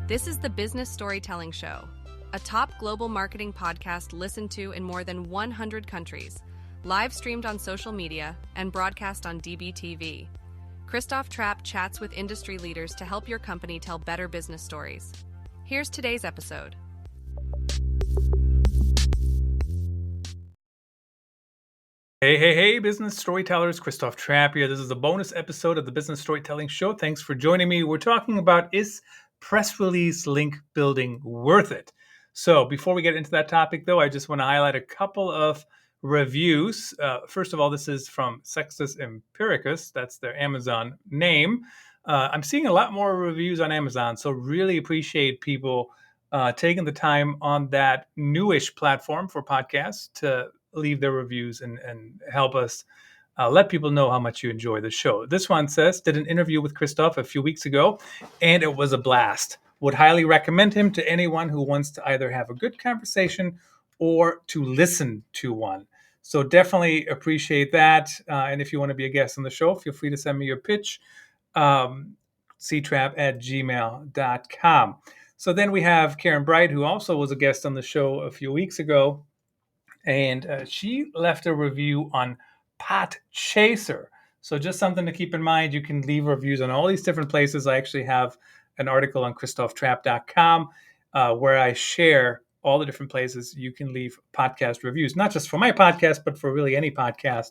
This is the Business Storytelling Show, a top global marketing podcast listened to in more than 100 countries, live streamed on social media, and broadcast on DBTV. Christoph Trapp chats with industry leaders to help your company tell better business stories. Here's today's episode. Hey, business storytellers. Christoph Trapp here. This is a bonus episode of the Business Storytelling Show. Thanks for joining me. We're talking about, is press release link building worth it? So before we get into that topic, though, I just want to highlight a couple of reviews. First of all, this is from Sextus Empiricus. That's their Amazon name. I'm seeing a lot more reviews on Amazon, so really appreciate people taking the time on that newish platform for podcasts to leave their reviews and help us let people know how much you enjoy the show. This one says, did an interview with Christoph a few weeks ago, and it was a blast. Would highly recommend him to anyone who wants to either have a good conversation or to listen to one. So definitely appreciate that. And if you want to be a guest on the show, feel free to send me your pitch, ctrap@gmail.com. So then we have Karen Bright, who also was a guest on the show a few weeks ago. And she left a review on Podchaser. So just something to keep in mind. You can leave reviews on all these different places. I actually have an article on ChristopHTrapp.com where I share all the different places you can leave podcast reviews, not just for my podcast, but for really any podcast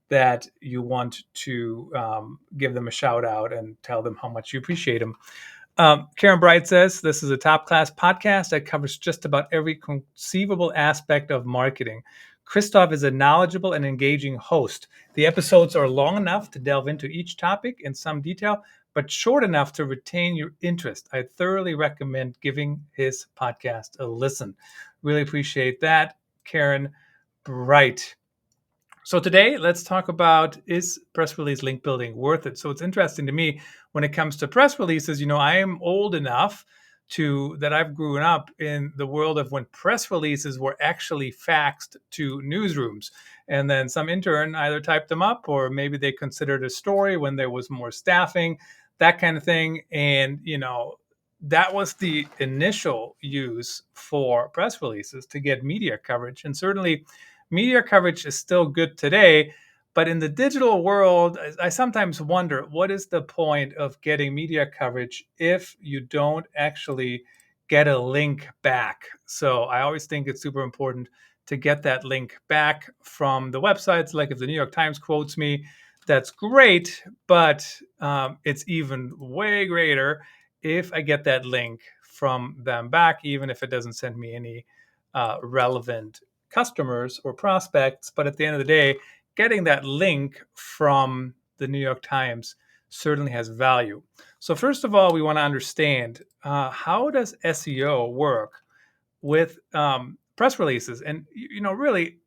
that you want to give them a shout out and tell them how much you appreciate them. Karen Bright says, this is a top-class podcast that covers just about every conceivable aspect of marketing. Christoph is a knowledgeable and engaging host. The episodes are long enough to delve into each topic in some detail, but short enough to retain your interest. I thoroughly recommend giving his podcast a listen. Really appreciate that, Karen Bright. So today, let's talk about, is press release link building worth it? So it's interesting to me when it comes to press releases, I am old enough that I've grown up in the world of when press releases were actually faxed to newsrooms. And then some intern either typed them up or maybe they considered a story when there was more staffing, that kind of thing. And, that was the initial use for press releases to get media coverage. And certainly media coverage is still good today, but in the digital world, I sometimes wonder, what is the point of getting media coverage if you don't actually get a link back? So I always think it's super important to get that link back from the websites. Like if the New York Times quotes me, that's great, but it's even way greater if I get that link from them back, even if it doesn't send me any relevant customers or prospects. But at the end of the day, getting that link from the New York Times certainly has value. So first of all, we want to understand how does SEO work with press releases? And really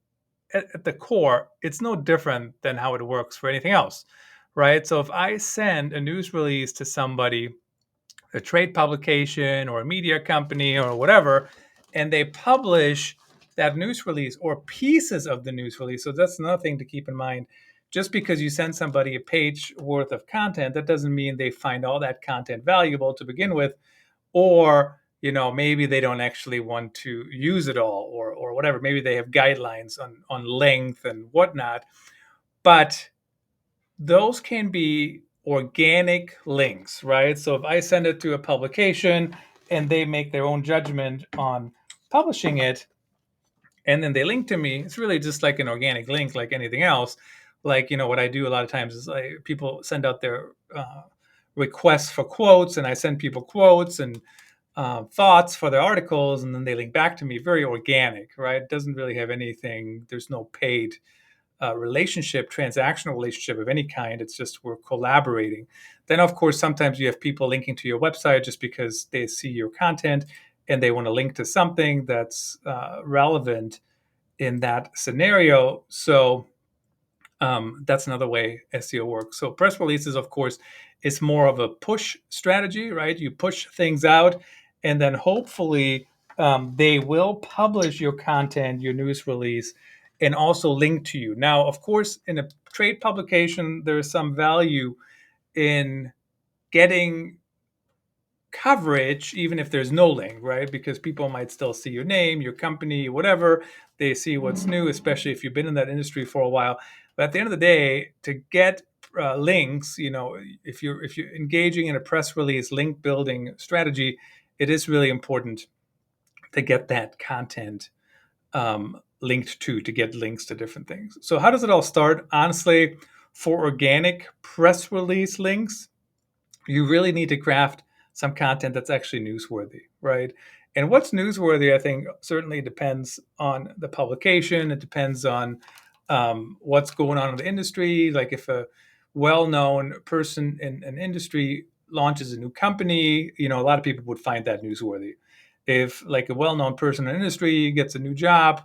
at the core, it's no different than how it works for anything else, right? So if I send a news release to somebody, a trade publication or a media company or whatever, and they publish that news release or pieces of the news release. So that's another thing to keep in mind. Just because you send somebody a page worth of content, that doesn't mean they find all that content valuable to begin with, or maybe they don't actually want to use it all, or whatever. Maybe they have guidelines on length and whatnot. But those can be organic links, right? So if I send it to a publication and they make their own judgment on publishing it, and then they link to me, it's really just like an organic link, like anything else. Like, what I do a lot of times is people send out their requests for quotes, and I send people quotes and thoughts for their articles, and then they link back to me. Very organic, right? It doesn't really have anything. There's no paid transactional relationship of any kind. It's just we're collaborating. Then, of course, sometimes you have people linking to your website just because they see your content and they want to link to something that's relevant in that scenario. So that's another way SEO works. So press releases, of course, is more of a push strategy, right? You push things out, and then hopefully they will publish your content, your news release, and also link to you. Now, of course, in a trade publication, there is some value in getting coverage, even if there's no link, right? Because people might still see your name, your company, whatever. They see what's new, especially if you've been in that industry for a while. But at the end of the day, to get links, if you're engaging in a press release link building strategy, it is really important to get that content linked to get links to different things. So how does it all start? Honestly, for organic press release links, you really need to craft some content that's actually newsworthy, right? And what's newsworthy, I think, certainly depends on the publication. It depends on what's going on in the industry. Like if a well-known person in an industry launches a new company, a lot of people would find that newsworthy. If like a well-known person in an industry gets a new job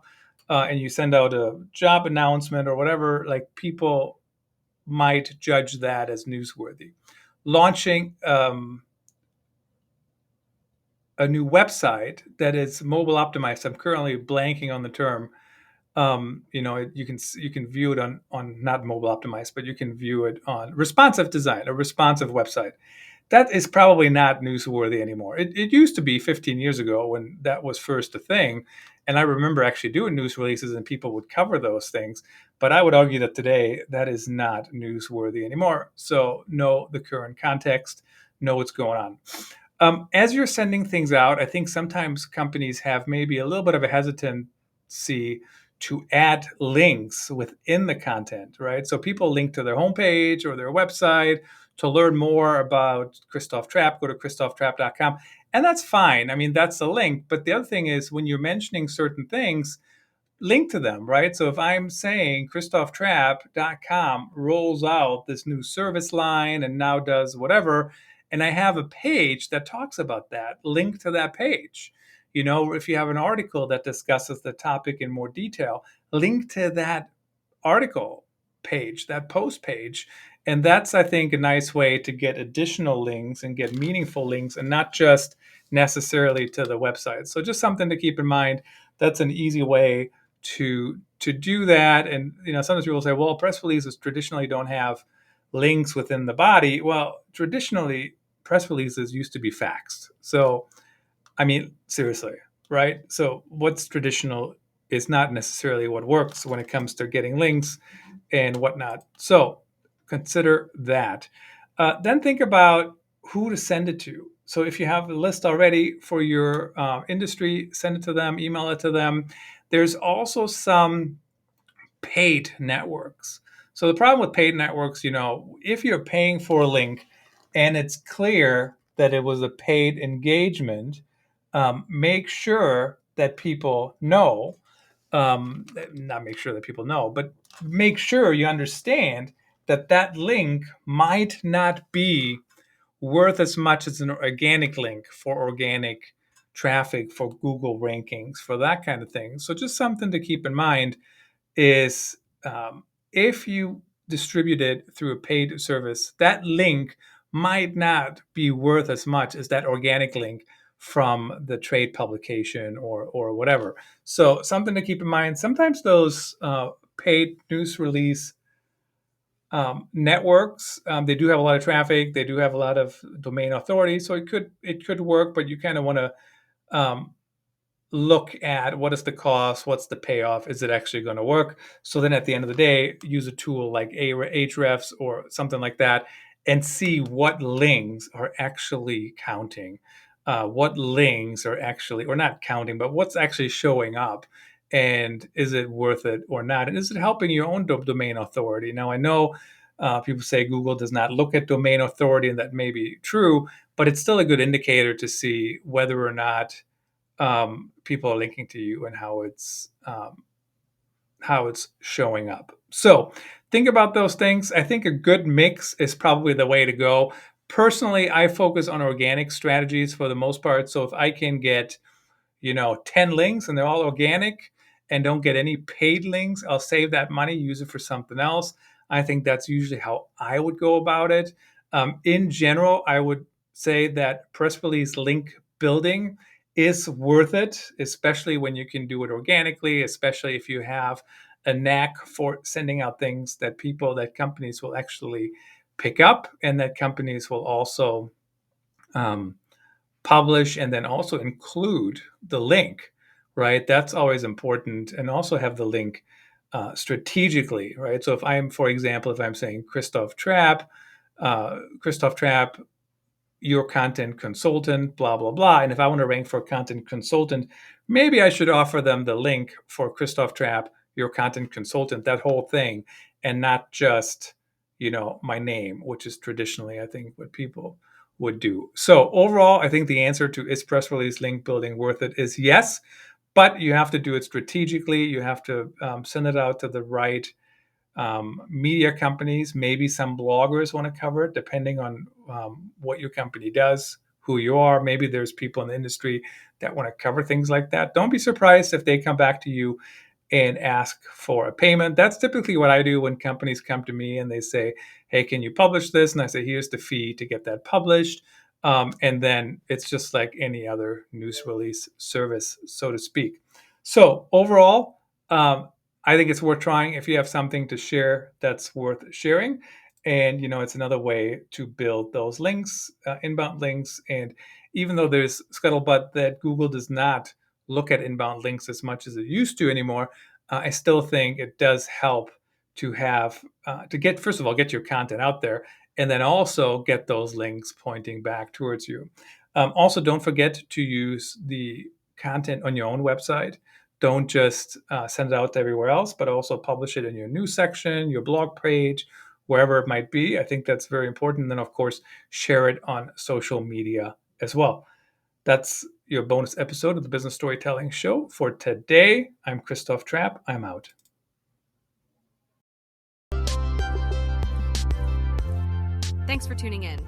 and you send out a job announcement or whatever, like people might judge that as newsworthy. Launching a new website that is mobile optimized. I'm currently blanking on the term. You can view it on not mobile optimized, but you can view it on responsive design, a responsive website. That is probably not newsworthy anymore. It used to be 15 years ago when that was first a thing. And I remember actually doing news releases and people would cover those things. But I would argue that today that is not newsworthy anymore. So know the current context, know what's going on. As you're sending things out, I think sometimes companies have maybe a little bit of a hesitancy to add links within the content, right? So people link to their homepage or their website to learn more about Christoph Trapp, go to christophtrapp.com. And that's fine. I mean, that's a link. But the other thing is when you're mentioning certain things, link to them, right? So if I'm saying christophtrapp.com rolls out this new service line and now does whatever, and I have a page that talks about that, link to that page. If you have an article that discusses the topic in more detail, link to that article page, that post page. And that's, I think, a nice way to get additional links and get meaningful links and not just necessarily to the website. So just something to keep in mind. That's an easy way to do that. And sometimes people say, well, press releases traditionally don't have links within the body. Well, traditionally press releases used to be faxed. So I mean, seriously, right? So what's traditional is not necessarily what works when it comes to getting links and whatnot. So consider that. Then think about who to send it to. So if you have a list already for your industry, send it to them, email it to them. There's also some paid networks. So the problem with paid networks, if you're paying for a link and it's clear that it was a paid engagement, make sure that people know, not make sure that people know, but make sure you understand that that link might not be worth as much as an organic link for organic traffic, for Google rankings, for that kind of thing. So just something to keep in mind is if you distribute it through a paid service, that link might not be worth as much as that organic link from the trade publication or whatever. So something to keep in mind. Sometimes those paid news release networks, they do have a lot of traffic. They do have a lot of domain authority, so it could work. But you kind of want to look at what is the cost, what's the payoff, is it actually going to work? So then at the end of the day, use a tool like Ahrefs or something like that and see what links are actually counting, what links are actually, or not counting, but what's actually showing up. And is it worth it or not? And is it helping your own domain authority? Now, I know people say Google does not look at domain authority, and that may be true, but it's still a good indicator to see whether or not people are linking to you and how it's showing up. So think about those things. I think a good mix is probably the way to go. Personally, I focus on organic strategies for the most part. So if I can get 10 links and they're all organic and don't get any paid links, I'll save that money, use it for something else. I think that's usually how I would go about it. In general, I would say that press release link building is worth it, especially when you can do it organically, especially if you have a knack for sending out things that companies will actually pick up and that companies will also publish, and then also include the link, right? That's always important. And also have the link strategically, right? So if I'm, for example, if I'm saying Christoph Trapp, your content consultant, blah, blah, blah. And if I want to rank for content consultant, maybe I should offer them the link for Christoph Trapp, your content consultant, that whole thing, and not just, my name, which is traditionally, I think, what people would do. So overall, I think the answer to is press release link building worth it is yes, but you have to do it strategically. You have to send it out to the right media companies. Maybe some bloggers want to cover it, depending on what your company does, who you are. Maybe there's people in the industry that want to cover things like that. Don't be surprised if they come back to you and ask for a payment. That's typically what I do when companies come to me and they say, hey, can you publish this? And I say, here's the fee to get that published. And then it's just like any other news release service, so to speak. So overall, I think it's worth trying if you have something to share that's worth sharing. And, it's another way to build those links, inbound links. And even though there's scuttlebutt that Google does not look at inbound links as much as it used to anymore, I still think it does help to have, first of all, get your content out there, and then also get those links pointing back towards you. Also, don't forget to use the content on your own website. Don't just send it out to everywhere else, but also publish it in your news section, your blog page, wherever it might be. I think that's very important. And then, of course, share it on social media as well. That's your bonus episode of the Business Storytelling Show for today. I'm Christoph Trapp. I'm out. Thanks for tuning in.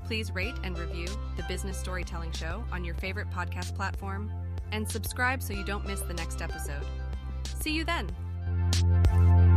Please rate and review the Business Storytelling Show on your favorite podcast platform and subscribe so you don't miss the next episode. See you then.